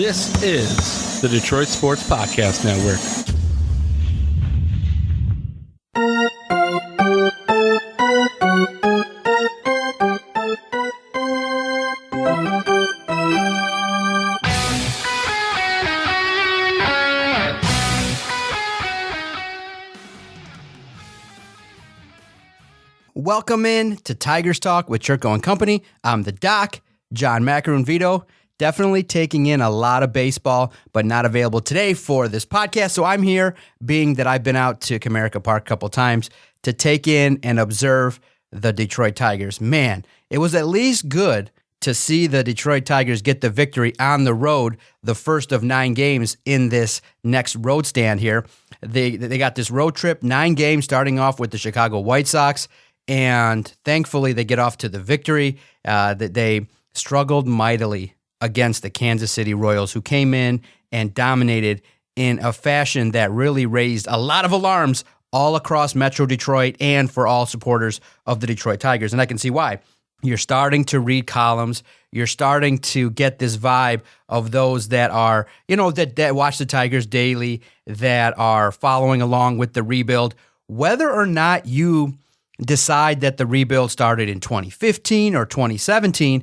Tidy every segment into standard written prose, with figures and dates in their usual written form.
This is the Detroit Sports Podcast Network. Welcome in to Tigers Talk with Chirco and Company. I'm the Doc, John Macaroon Vito. Definitely taking in a lot of baseball, but not available today for this podcast. So I'm here, being that I've been out to Comerica Park a couple times, to take in and observe the Detroit Tigers. Man, it was at least good to see the Detroit Tigers get the victory on the road, the first of 9 games in this next road stand here. They got this road trip, 9 games, starting off with the Chicago White Sox, and thankfully they get off to the victory. They struggled mightily against the Kansas City Royals, who came in and dominated in a fashion that really raised a lot of alarms all across Metro Detroit and for all supporters of the Detroit Tigers. And I can see why. You're starting to read columns. You're starting to get this vibe of those that are, that watch the Tigers daily, that are following along with the rebuild. Whether or not you decide that the rebuild started in 2015 or 2017,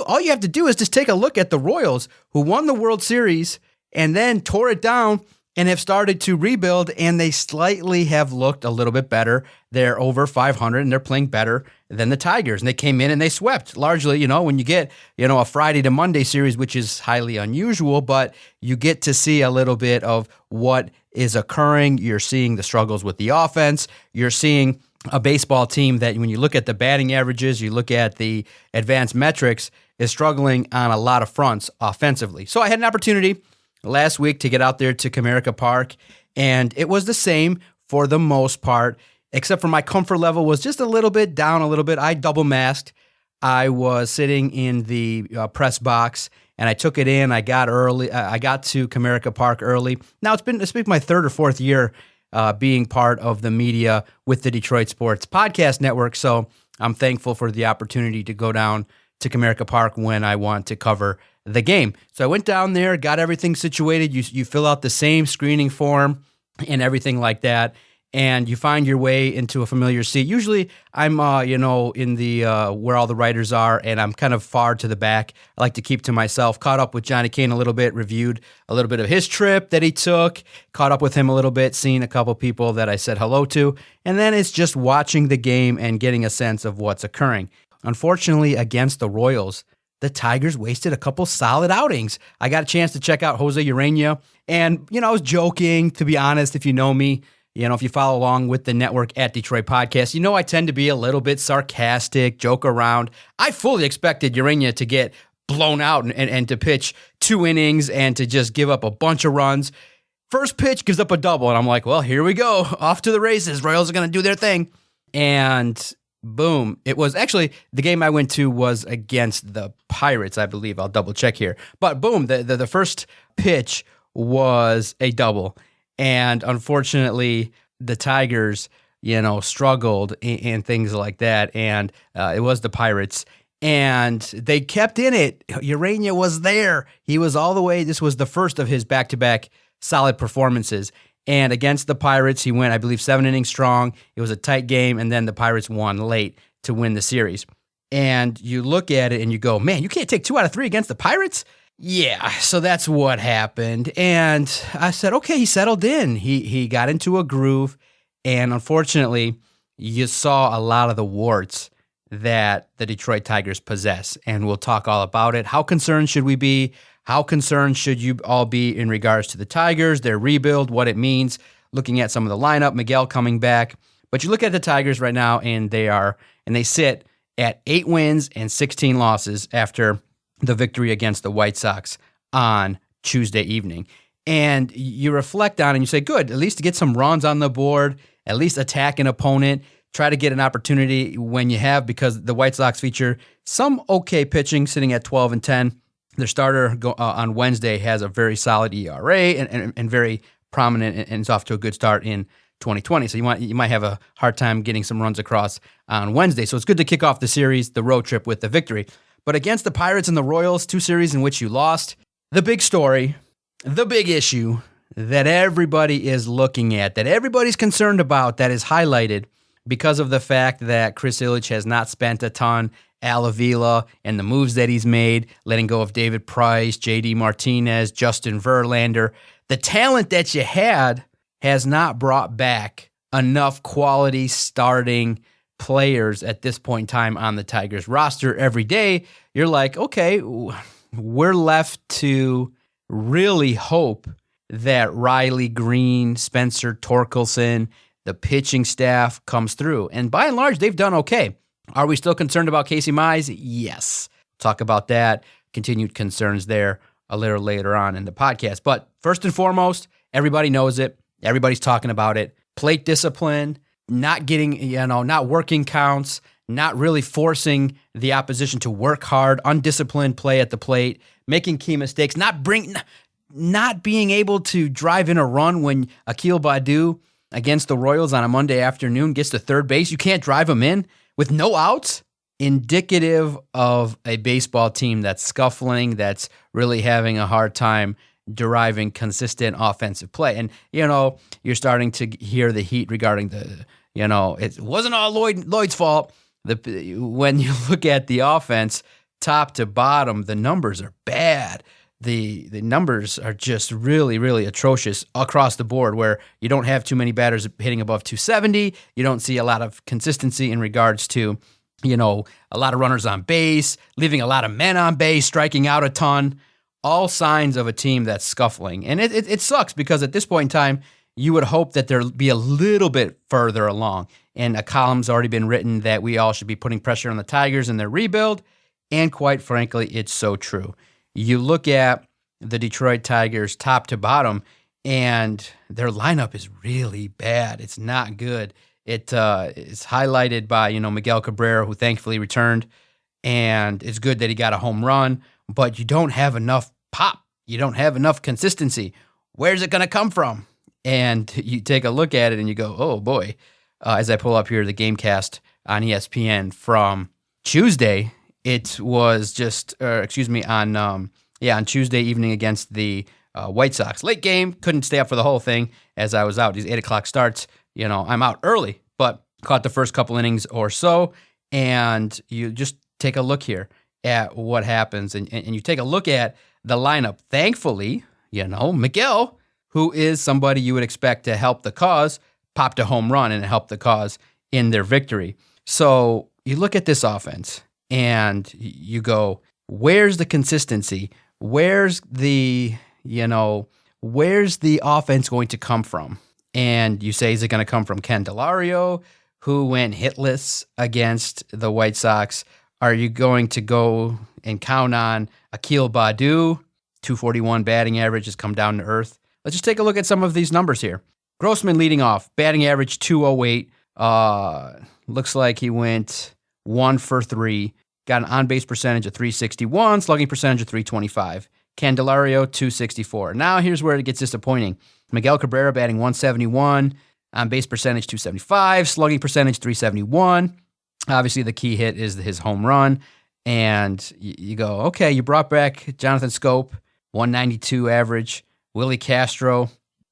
all you have to do is just take a look at the Royals, who won the World Series and then tore it down and have started to rebuild, and they slightly have looked a little bit better. They're over 500 and they're playing better than the Tigers. And they came in and they swept largely, when you get, a Friday to Monday series, which is highly unusual, but you get to see a little bit of what is occurring. You're seeing the struggles with the offense. You're seeing a baseball team that, when you look at the batting averages, you look at the advanced metrics, is struggling on a lot of fronts offensively. So I had an opportunity last week to get out there to Comerica Park, and it was the same for the most part, except for my comfort level was just a little bit down a little bit. I double masked. I was sitting in the press box, and I took it in. I got early. I got to Comerica Park early. Now it's been my third or fourth year being part of the media with the Detroit Sports Podcast Network. So I'm thankful for the opportunity to go down to Comerica Park when I want to cover the game. So I went down there, got everything situated. You fill out the same screening form and everything like that, and you find your way into a familiar seat. Usually I'm, in the where all the writers are, and I'm kind of far to the back. I like to keep to myself. Caught up with Johnny Kane a little bit, reviewed a little bit of his trip that he took, caught up with him a little bit, seen a couple people that I said hello to, and then it's just watching the game and getting a sense of what's occurring. Unfortunately, against the Royals, the Tigers wasted a couple solid outings. I got a chance to check out Jose Urena, and, I was joking, to be honest, if you know me. If you follow along with the network at Detroit Podcast, I tend to be a little bit sarcastic, joke around. I fully expected Urena to get blown out and to pitch 2 innings and to just give up a bunch of runs. First pitch gives up a double, and I'm like, well, here we go. Off to the races. Royals are going to do their thing. And boom. It was actually, the game I went to was against the Pirates, I believe. I'll double check here. But boom, the first pitch was a double. And unfortunately, the Tigers, struggled and things like that. And it was the Pirates. And they kept in it. Urena was there. He was all the way. This was the first of his back-to-back solid performances. And against the Pirates, he went, I believe, 7 innings strong. It was a tight game. And then the Pirates won late to win the series. And you look at it and you go, man, you can't take 2 out of 3 against the Pirates? Yeah, so that's what happened. And I said, okay, he settled in. He got into a groove. And unfortunately, you saw a lot of the warts that the Detroit Tigers possess. And we'll talk all about it. How concerned should we be? How concerned should you all be in regards to the Tigers, their rebuild, what it means, looking at some of the lineup, Miguel coming back. But you look at the Tigers right now, and they sit at 8 wins and 16 losses after the victory against the White Sox on Tuesday evening. And you reflect on it and you say, good, at least to get some runs on the board, at least attack an opponent, try to get an opportunity when you have, because the White Sox feature some okay pitching, sitting at 12-10. Their starter on Wednesday has a very solid ERA and very prominent, and it's off to a good start in 2020. So you might have a hard time getting some runs across on Wednesday. So it's good to kick off the series, the road trip, with the victory. But against the Pirates and the Royals, 2 series in which you lost, the big story, the big issue that everybody is looking at, that everybody's concerned about, that is highlighted because of the fact that Chris Ilitch has not spent a ton, Al Avila, and the moves that he's made, letting go of David Price, J.D. Martinez, Justin Verlander. The talent that you had has not brought back enough quality starting players at this point in time on the Tigers roster. Every day, you're like, okay, we're left to really hope that Riley Green, Spencer Torkelson, the pitching staff comes through. And by and large, they've done okay. Are we still concerned about Casey Mize? Yes. Talk about that. Continued concerns there a little later on in the podcast. But first and foremost, everybody knows it. Everybody's talking about it. Plate discipline, not getting, not working counts, not really forcing the opposition to work hard, undisciplined play at the plate, making key mistakes, not being able to drive in a run when Akil Baddoo against the Royals on a Monday afternoon gets to third base. You can't drive him in with no outs. Indicative of a baseball team that's scuffling, that's really having a hard time deriving consistent offensive play. And, you're starting to hear the heat regarding it wasn't all Lloyd's fault. When you look at the offense, top to bottom, the numbers are bad. The numbers are just really, really atrocious across the board, where you don't have too many batters hitting above 270. You don't see a lot of consistency in regards to, a lot of runners on base, leaving a lot of men on base, striking out a ton. All signs of a team that's scuffling. And it sucks, because at this point in time, you would hope that there'll be a little bit further along. And a column's already been written that we all should be putting pressure on the Tigers and their rebuild. And quite frankly, it's so true. You look at the Detroit Tigers top to bottom, and their lineup is really bad. It's not good. It is highlighted by, Miguel Cabrera, who thankfully returned. And it's good that he got a home run, but you don't have enough pop. You don't have enough consistency. Where's it going to come from? And you take a look at it and you go, oh boy. As I pull up here the Gamecast on ESPN from Tuesday, it was on Tuesday evening against the White Sox. Late game, couldn't stay up for the whole thing as I was out. These 8 o'clock starts, I'm out early, but caught the first couple innings or so. And you just take a look here at what happens, and you take a look at the lineup. Thankfully, Miguel, who is somebody you would expect to help the cause, popped a home run and helped the cause in their victory. So you look at this offense and you go, where's the consistency? Where's the offense going to come from? And you say, is it going to come from Candelario, who went hitless against the White Sox? Are you going to go and count on Akil Baddoo? 241 batting average has come down to earth. Let's just take a look at some of these numbers here. Grossman leading off, batting average 208. Looks like he went 1 for 3. Got an on-base percentage of 361, slugging percentage of 325. Candelario, 264. Now here's where it gets disappointing. Miguel Cabrera batting 171, on-base percentage 275, slugging percentage 371. Obviously, the key hit is his home run. And you go, okay, you brought back Jonathan Scope, 192 average. Willie Castro,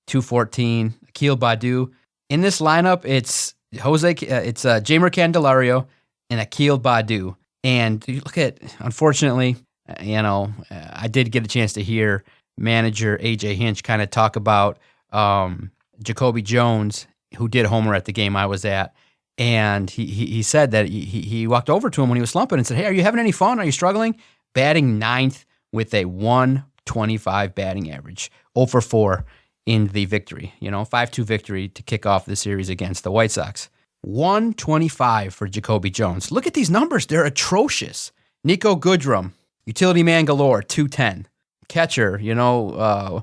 214. Akil Baddoo. In this lineup, it's Jeimer Candelario and Akil Baddoo. And you look at, unfortunately, I did get a chance to hear manager AJ Hinch kind of talk about Jacoby Jones, who did homer at the game I was at. And he said that he walked over to him when he was slumping and said, hey, are you having any fun? Are you struggling? Batting 9th with a 125 batting average, 0 for 4 in the victory. 5-2 victory to kick off the series against the White Sox. 125 for Jacoby Jones. Look at these numbers. They're atrocious. Nico Goodrum, utility man galore, 210. Catcher, the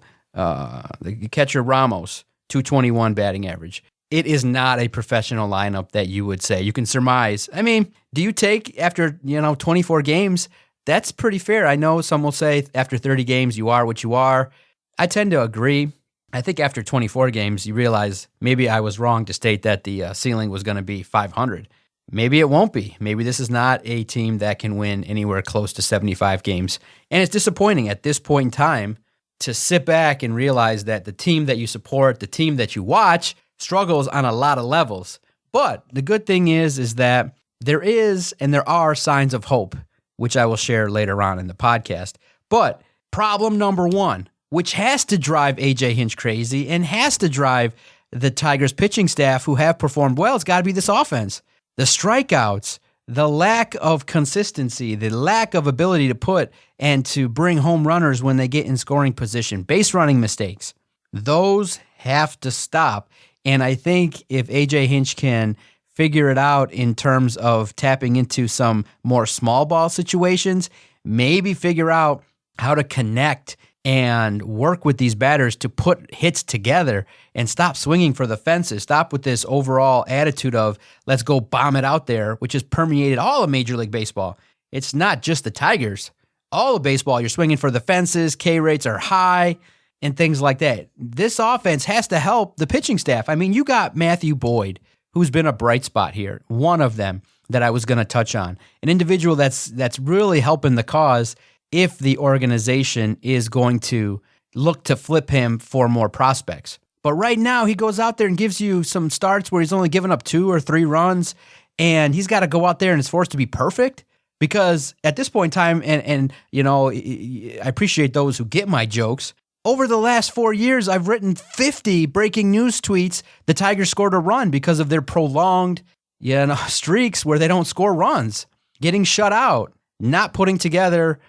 catcher Ramos, 221 batting average. It is not a professional lineup that you would say. You can surmise. I mean, do you take after, 24 games? That's pretty fair. I know some will say after 30 games, you are what you are. I tend to agree. I think after 24 games, you realize maybe I was wrong to state that the ceiling was going to be 500. maybe it won't be. Maybe this is not a team that can win anywhere close to 75 games. And it's disappointing at this point in time to sit back and realize that the team that you support, the team that you watch, struggles on a lot of levels. But the good thing is that there are signs of hope, which I will share later on in the podcast. But problem number one, which has to drive AJ Hinch crazy and has to drive the Tigers pitching staff who have performed well, it's got to be this offense. The strikeouts, the lack of consistency, the lack of ability to put and to bring home runners when they get in scoring position, base running mistakes, those have to stop. And I think if AJ Hinch can figure it out in terms of tapping into some more small ball situations, maybe figure out how to connect and work with these batters to put hits together and stop swinging for the fences. Stop with this overall attitude of let's go bomb it out there, which has permeated all of Major League Baseball. It's not just the Tigers. All of baseball, you're swinging for the fences, K rates are high, and things like that. This offense has to help the pitching staff. I mean, you got Matthew Boyd, who's been a bright spot here, one of them that I was going to touch on, an individual that's really helping the cause if the organization is going to look to flip him for more prospects. But right now, he goes out there and gives you some starts where he's only given up 2 or 3 runs, and he's got to go out there and is forced to be perfect. Because at this point in time, and you know, I appreciate those who get my jokes, over the last 4 years, I've written 50 breaking news tweets. The Tigers scored a run because of their prolonged, streaks where they don't score runs, getting shut out, not putting together,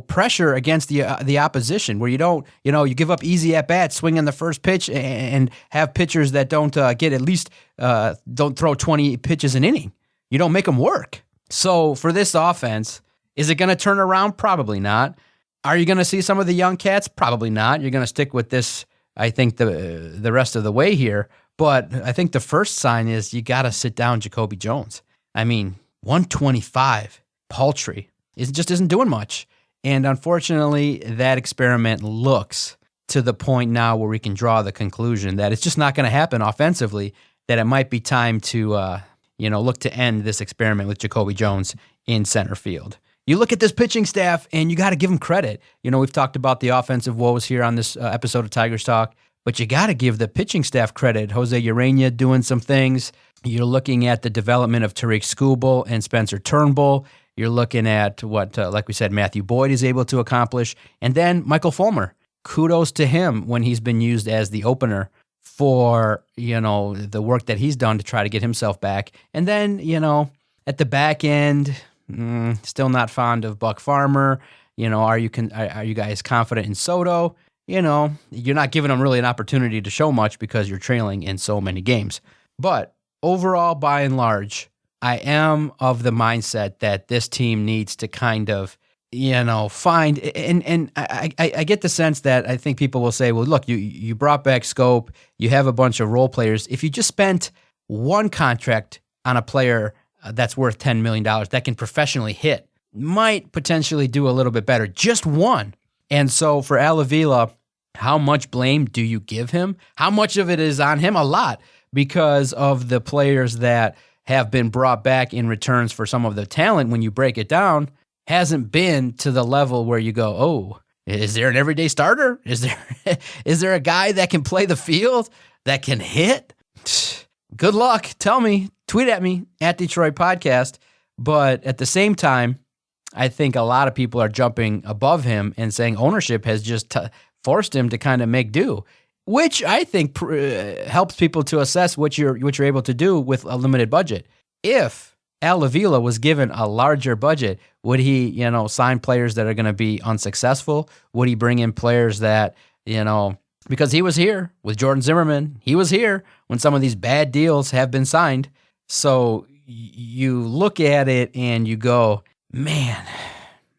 pressure against the opposition, where you don't, you give up easy at bats, swing on the first pitch, and have pitchers that don't get at least don't throw 20 pitches an inning. You don't make them work. So for this offense, is it going to turn around? Probably not. Are you going to see some of the young cats? Probably not. You're going to stick with this, I think, the rest of the way here. But I think the first sign is you got to sit down Jacoby Jones. I mean, 125, paltry. It just isn't doing much. And unfortunately, that experiment looks to the point now where we can draw the conclusion that it's just not going to happen offensively, that it might be time to look to end this experiment with Jacoby Jones in center field. You look at this pitching staff, and you got to give them credit. We've talked about the offensive woes here on this episode of Tigers Talk, but you got to give the pitching staff credit. Jose Urena doing some things. You're looking at the development of Tariq Skubal and Spencer Turnbull. You're looking at what, like we said, Matthew Boyd is able to accomplish. And then Michael Fulmer. Kudos to him when he's been used as the opener for, the work that he's done to try to get himself back. And then, at the back end, still not fond of Buck Farmer. Are you guys confident in Soto? You're not giving them really an opportunity to show much because you're trailing in so many games. But overall, by and large, I am of the mindset that this team needs to kind of, find, and I get the sense that I think people will say, well, look, you brought back Scope, you have a bunch of role players. If you just spent one contract on a player that's worth $10 million that can professionally hit, might potentially do a little bit better. Just one. And so for Al Avila, how much blame do you give him? How much of it is on him? A lot, because of the players that have been brought back in returns for some of the talent. When you break it down, hasn't been to the level where you go, oh, is there an everyday starter? Is there a guy that can play the field, that can hit? Good luck. Tell me. Tweet at me, at Detroit Podcast. But at the same time, I think a lot of people are jumping above him and saying ownership has just forced him to kind of make do, which I think helps people to assess what you're able to do with a limited budget. If Al Avila was given a larger budget, would he, sign players that are going to be unsuccessful? Would he bring in players that, because he was here with Jordan Zimmerman, he was here when some of these bad deals have been signed. So you look at it and you go, man,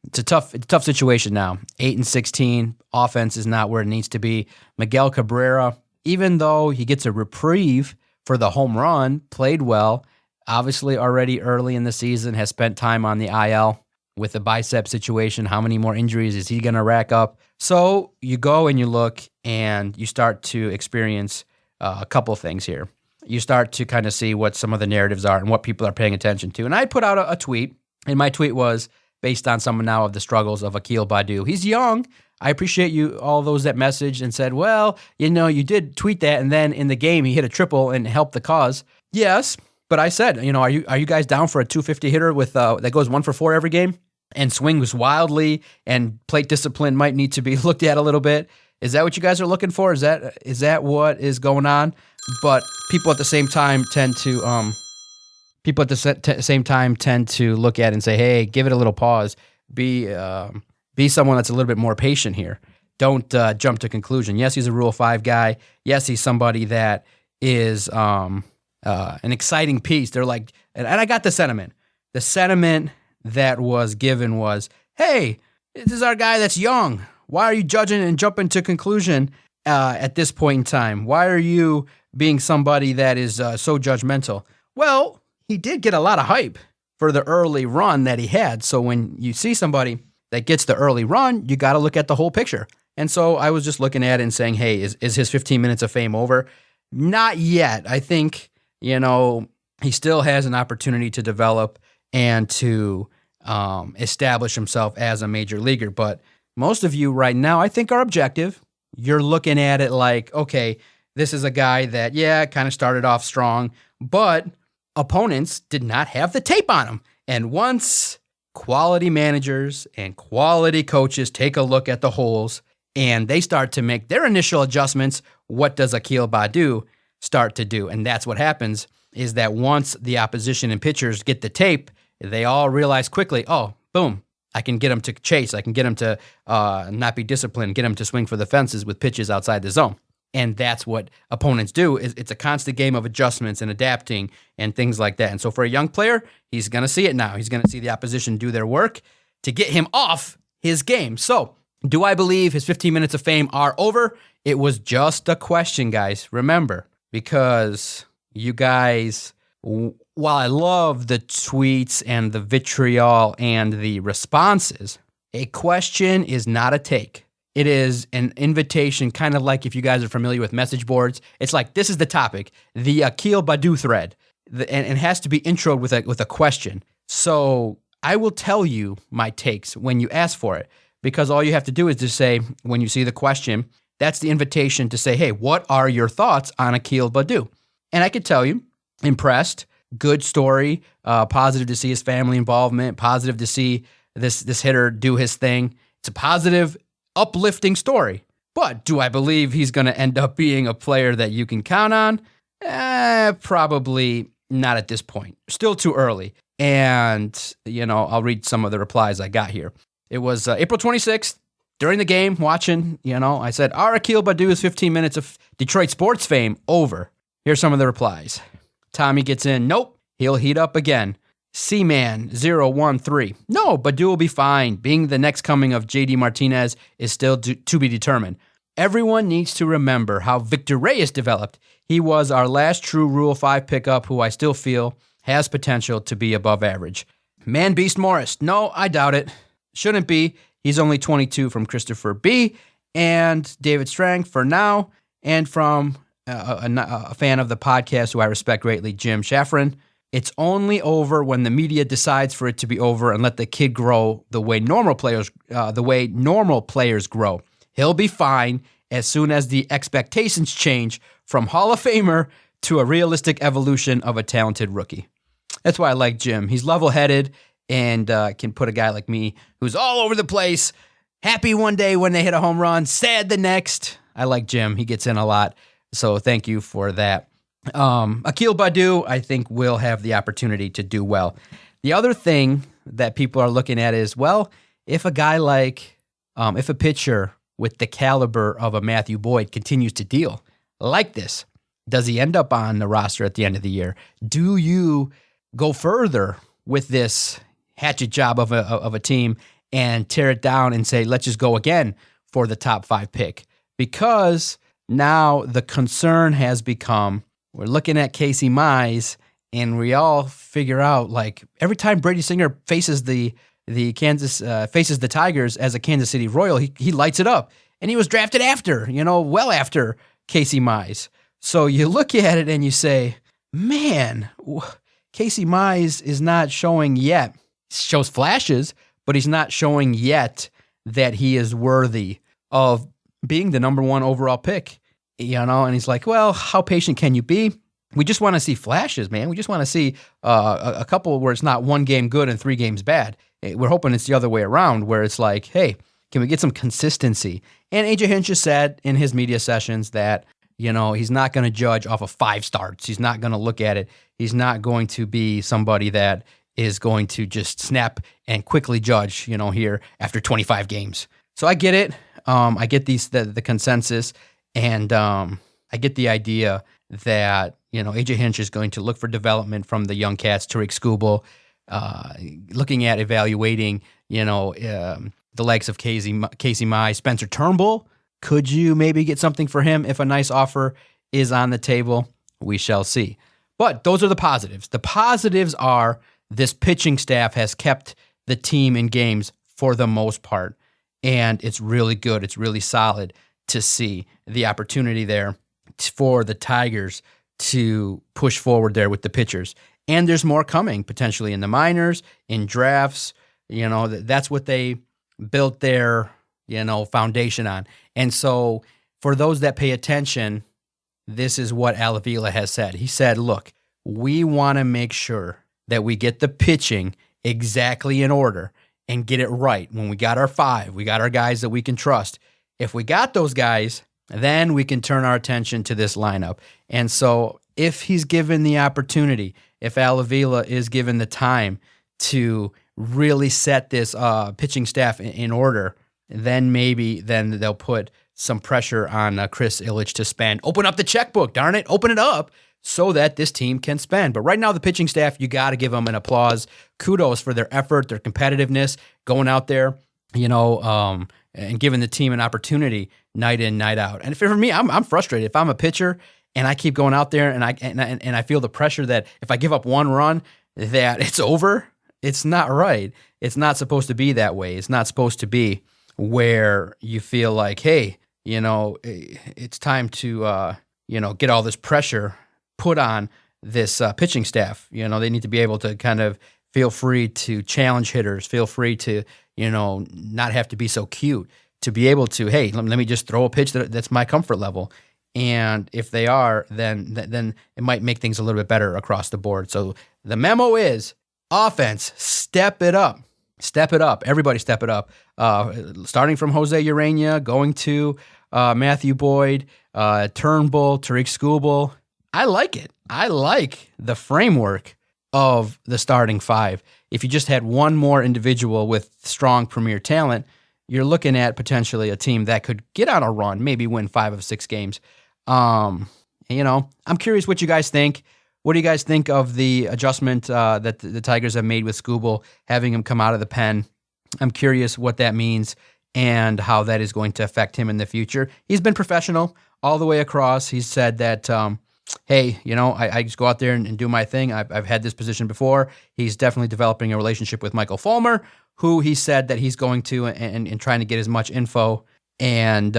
it's a tough situation now. 8-16, offense is not where it needs to be. Miguel Cabrera, even though he gets a reprieve for the home run, played well. Obviously, already early in the season, has spent time on the IL with the bicep situation. How many more injuries is he going to rack up? So you go and you look and you start to experience a couple things here. you start to kind of see what some of the narratives are and what people are paying attention to. And I put out a tweet, and my tweet was based on some now of the struggles of Akil Badu. He's young. I appreciate you, all those that messaged and said, well, you did tweet that, and then in the game he hit a triple and helped the cause. Yes, but I said, are you guys down for a 250 hitter with that goes 1 for 4 every game and swings wildly, and plate discipline might need to be looked at a little bit? Is that what you guys are looking for? Is that what is going on? But people at the same time tend to look at it and say, hey, give it a little pause. Be someone that's a little bit more patient here. Don't jump to conclusion. Yes, he's a Rule 5 guy. Yes, he's somebody that is an exciting piece. They're like, and I got the sentiment. The sentiment that was given was, hey, this is our guy that's young. Why are you judging and jumping to conclusion at this point in time? Why are you being somebody that is so judgmental? Well, he did get a lot of hype for the early run that he had. So when you see somebody that gets the early run, you got to look at the whole picture. And so I was just looking at it and saying, hey, is his 15 minutes of fame over? Not yet. I think, he still has an opportunity to develop and to establish himself as a major leaguer. But most of you right now, I think, are objective. You're looking at it like, okay, this is a guy that, kind of started off strong, but opponents did not have the tape on him. And once quality managers and quality coaches take a look at the holes and they start to make their initial adjustments, what does Akil Badu start to do? And that's what happens, is that once the opposition and pitchers get the tape, they all realize quickly, oh, boom, I can get him to chase. I can get him to not be disciplined, get him to swing for the fences with pitches outside the zone. And that's what opponents do. It's a constant game of adjustments and adapting and things like that. And so for a young player, he's going to see it now. He's going to see the opposition do their work to get him off his game. So do I believe his 15 minutes of fame are over? It was just a question, guys. Remember, because you guys, while I love the tweets and the vitriol and the responses, a question is not a take. It is an invitation, kind of like if you guys are familiar with message boards. It's like, this is the topic, the Akil Badu thread, and it has to be introed with a question. So I will tell you my takes when you ask for it, because all you have to do is just say, when you see the question, that's the invitation to say, hey, what are your thoughts on Akil Badu? And I could tell you, impressed, good story, positive to see his family involvement, positive to see this hitter do his thing. It's a positive, uplifting story. But do I believe he's going to end up being a player that you can count on? Probably not at this point. Still too early. And, I'll read some of the replies I got here. It was April 26th. During the game, watching, I said, are Akil Badu's 15 minutes of Detroit sports fame over? Here's some of the replies. Tommy gets in, nope, he'll heat up again. C-Man 013. No, Badu will be fine. Being the next coming of JD Martinez is still to be determined. Everyone needs to remember how Victor Reyes developed. He was our last true Rule 5 pickup who I still feel has potential to be above average. Man Beast Morris. No, I doubt it. Shouldn't be. He's only 22 from Christopher B. And David Strang for now. And from a fan of the podcast who I respect greatly, Jim Shaffrin. It's only over when the media decides for it to be over and let the kid grow the way normal players grow. He'll be fine as soon as the expectations change from Hall of Famer to a realistic evolution of a talented rookie. That's why I like Jim. He's level-headed and can put a guy like me who's all over the place, happy one day when they hit a home run, sad the next. I like Jim. He gets in a lot, so thank you for that. Akil Badu, I think, will have the opportunity to do well. The other thing that people are looking at is, well, if a guy if a pitcher with the caliber of a Matthew Boyd continues to deal like this, does he end up on the roster at the end of the year? Do you go further with this hatchet job of a team and tear it down and say, let's just go again for the top 5 pick? Because now the concern has become, we're looking at Casey Mize, and we all figure out, like, every time Brady Singer faces the Tigers as a Kansas City Royal, he lights it up. And he was drafted after, well after Casey Mize. So you look at it and you say, man, Casey Mize is not showing yet. He shows flashes, but he's not showing yet that he is worthy of being the number 1 overall pick. And he's like, well, how patient can you be? We just want to see flashes, man. We just want to see a couple where it's not 1 game good and 3 games bad. We're hoping it's the other way around, where it's like, hey, can we get some consistency? And AJ Hinch has said in his media sessions that, he's not going to judge off of 5 starts. He's not going to look at it. He's not going to be somebody that is going to just snap and quickly judge, here after 25 games. So I get it. I get the consensus, and I get the idea that, AJ Hinch is going to look for development from the young cats, Tariq Skubal, looking at evaluating, the likes of Casey Mize, Spencer Turnbull. Could you maybe get something for him if a nice offer is on the table? We shall see. But those are the positives. The positives are this pitching staff has kept the team in games for the most part, and it's really good. It's really solid to see the opportunity there for the Tigers to push forward there with the pitchers. And there's more coming potentially in the minors, in drafts. That's what they built their, foundation on. And so for those that pay attention, this is what Al Avila has said. He said, look, we want to make sure that we get the pitching exactly in order and get it right. When we got our 5, we got our guys that we can trust. If we got those guys, then we can turn our attention to this lineup. And so if he's given the opportunity, if Al Avila is given the time to really set this pitching staff in order, then they'll put some pressure on Chris Ilitch to spend. Open up the checkbook, darn it. Open it up so that this team can spend. But right now, the pitching staff, you got to give them an applause. Kudos for their effort, their competitiveness, going out there, and giving the team an opportunity night in, night out. And for me, I'm frustrated. If I'm a pitcher and I keep going out there and I feel the pressure that if I give up 1 run, that it's over, it's not right. It's not supposed to be that way. It's not supposed to be where you feel like, hey, it's time to, get all this pressure put on this pitching staff. They need to be able to kind of feel free to challenge hitters, feel free to, not have to be so cute, to be able to, hey, let me just throw a pitch that's my comfort level. And if they are, then it might make things a little bit better across the board. So the memo is offense, step it up. Step it up. Everybody step it up. Starting from Jose Urena, going to Matthew Boyd, Turnbull, Tariq Skubal. I like it. I like the framework of the starting 5. If you just had one more individual with strong premier talent, you're looking at potentially a team that could get on a run, maybe win 5 of 6 games. I'm curious what you guys think. What do you guys think of the adjustment that the Tigers have made with Skubal, having him come out of the pen? I'm curious what that means and how that is going to affect him in the future. He's been professional all the way across. He's said that, hey, I just go out there and do my thing. I've had this position before. He's definitely developing a relationship with Michael Fulmer, who he said that he's going to and trying to get as much info and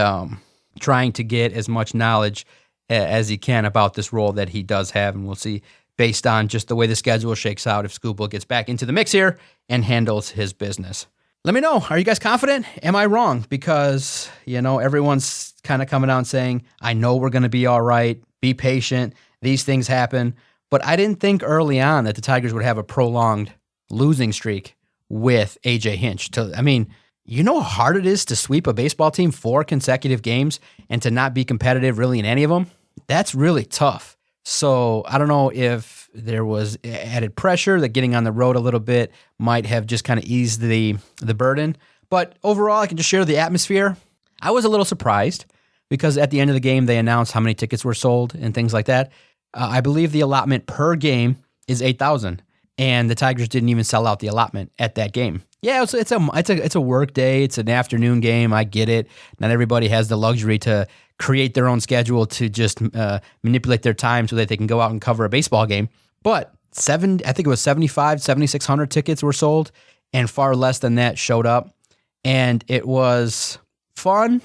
trying to get as much knowledge as he can about this role that he does have. And we'll see, based on just the way the schedule shakes out, if Skubal gets back into the mix here and handles his business. Let me know. Are you guys confident? Am I wrong? Because, everyone's kind of coming out and saying, I know we're going to be all right. Be patient. These things happen. But I didn't think early on that the Tigers would have a prolonged losing streak with AJ Hinch. You know how hard it is to sweep a baseball team 4 consecutive games and to not be competitive really in any of them? That's really tough. So I don't know if there was added pressure that getting on the road a little bit might have just kind of eased the burden. But overall, I can just share the atmosphere. I was a little surprised because at the end of the game, they announced how many tickets were sold and things like that. I believe the allotment per game is 8,000, and the Tigers didn't even sell out the allotment at that game. Yeah, it's a work day. It's an afternoon game. I get it. Not everybody has the luxury to create their own schedule to just manipulate their time so that they can go out and cover a baseball game. But I think it was 7,600 tickets were sold, and far less than that showed up. And it was fun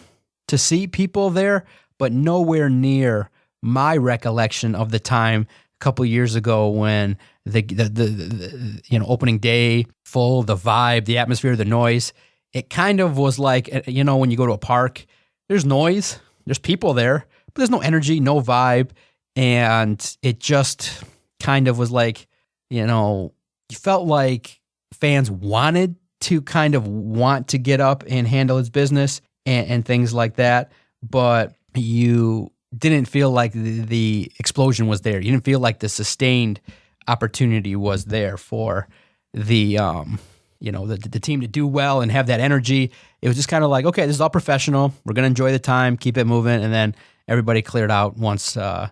to see people there, but nowhere near my recollection of the time a couple years ago when the opening day, full, the vibe, the atmosphere, the noise, it kind of was like, when you go to a park, there's noise, there's people there, but there's no energy, no vibe. And it just kind of was like, you felt like fans wanted to get up and handle its business and things like that. But you didn't feel like the explosion was there. You didn't feel like the sustained opportunity was there for the team to do well and have that energy. It was just kind of like, okay, this is all professional. We're going to enjoy the time, keep it moving. And then everybody cleared out once the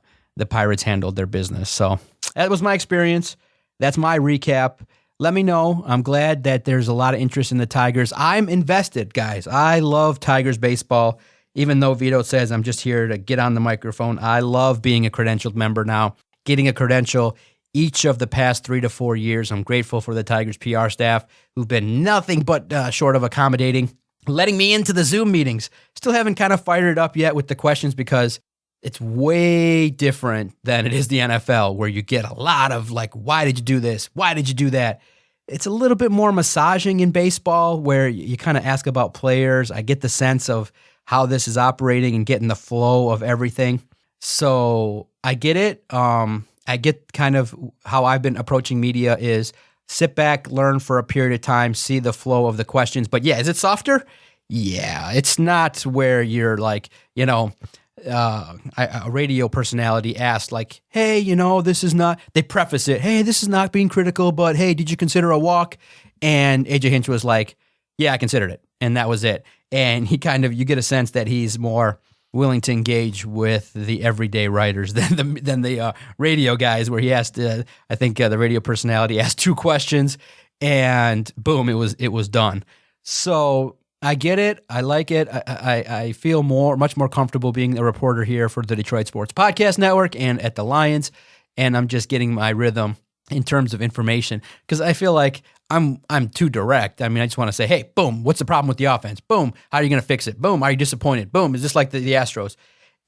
Pirates handled their business. So that was my experience. That's my recap. Let me know. I'm glad that there's a lot of interest in the Tigers. I'm invested, guys. I love Tigers baseball. Even though Vito says I'm just here to get on the microphone, I love being a credentialed member now, getting a credential each of the past 3 to 4 years. I'm grateful for the Tigers PR staff who've been nothing but short of accommodating, letting me into the Zoom meetings. Still haven't kind of fired it up yet with the questions because it's way different than it is the NFL, where you get a lot of like, why did you do this? Why did you do that? It's a little bit more massaging in baseball where you kind of ask about players. I get the sense of how this is operating and getting the flow of everything. So I get it. I get kind of how I've been approaching media is sit back, learn for a period of time, see the flow of the questions. But yeah, is it softer? Yeah, it's not where you're like, a radio personality asked like, hey, this is not, they preface it, hey, this is not being critical, but hey, did you consider a walk? And AJ Hinch was like, yeah, I considered it. And that was it. And he you get a sense that he's more willing to engage with the everyday writers than the radio guys, where he asked, I think the radio personality asked 2 questions and boom, it was done. So I get it. I like it. I feel much more comfortable being a reporter here for the Detroit Sports Podcast Network and at the Lions. And I'm just getting my rhythm in terms of information because I feel like I'm too direct. I mean, I just want to say, hey, boom, what's the problem with the offense? Boom, how are you going to fix it? Boom, are you disappointed? Boom, is this like the Astros?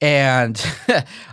And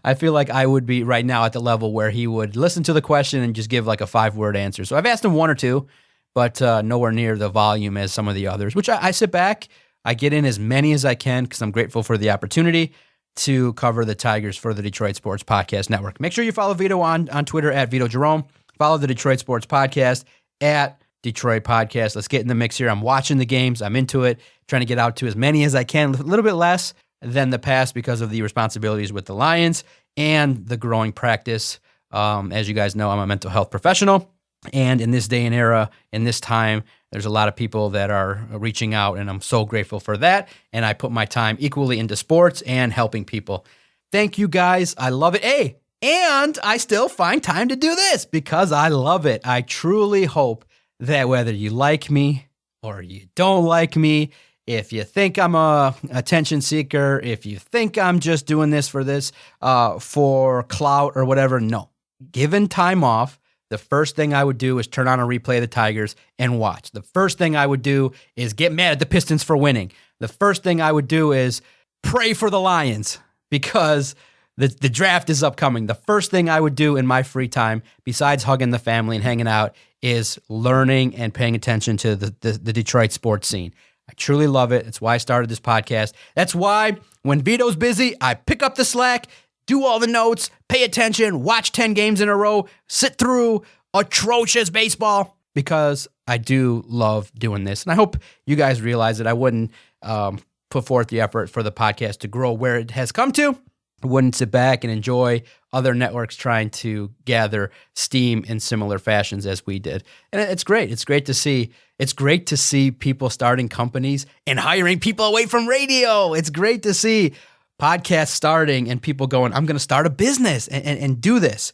I feel like I would be right now at the level where he would listen to the question and just give like a 5-word answer. So I've asked him 1 or 2. But nowhere near the volume as some of the others, which I sit back, I get in as many as I can because I'm grateful for the opportunity to cover the Tigers for the Detroit Sports Podcast Network. Make sure you follow Vito on Twitter at Vito Jerome. Follow the Detroit Sports Podcast at Detroit Podcast. Let's get in the mix here. I'm watching the games. I'm into it, trying to get out to as many as I can, a little bit less than the past because of the responsibilities with the Lions and the growing practice. As you guys know, I'm a mental health professional. And in this day and era, in this time, there's a lot of people that are reaching out, and I'm so grateful for that. And I put my time equally into sports and helping people. Thank you, guys. I love it. Hey, and I still find time to do this because I love it. I truly hope that whether you like me or you don't like me, if you think I'm a attention seeker, if you think I'm just doing this for clout or whatever, no. Given time off, the first thing I would do is turn on a replay of the Tigers and watch. The first thing I would do is get mad at the Pistons for winning. The first thing I would do is pray for the Lions because the draft is upcoming. The first thing I would do in my free time, besides hugging the family and hanging out, is learning and paying attention to the Detroit sports scene. I truly love it. That's why I started this podcast. That's why when Vito's busy, I pick up the slack, do all the notes, pay attention, watch 10 games in a row, sit through atrocious baseball because I do love doing this. And I hope you guys realize that I wouldn't put forth the effort for the podcast to grow where it has come to. I wouldn't sit back and enjoy other networks trying to gather steam in similar fashions as we did. And it's great. It's great to see. It's great to see people starting companies and hiring people away from radio. It's great to see podcasts starting and people going, I'm going to start a business and do this.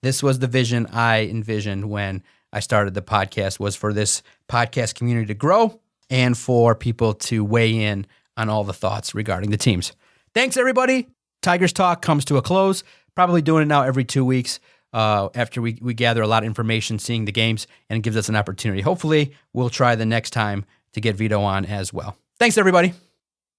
This was the vision I envisioned when I started the podcast, was for this podcast community to grow and for people to weigh in on all the thoughts regarding the teams. Thanks, everybody. Tigers Talk comes to a close. Probably doing it now every 2 weeks after we gather a lot of information, seeing the games, and it gives us an opportunity. Hopefully, we'll try the next time to get Vito on as well. Thanks, everybody.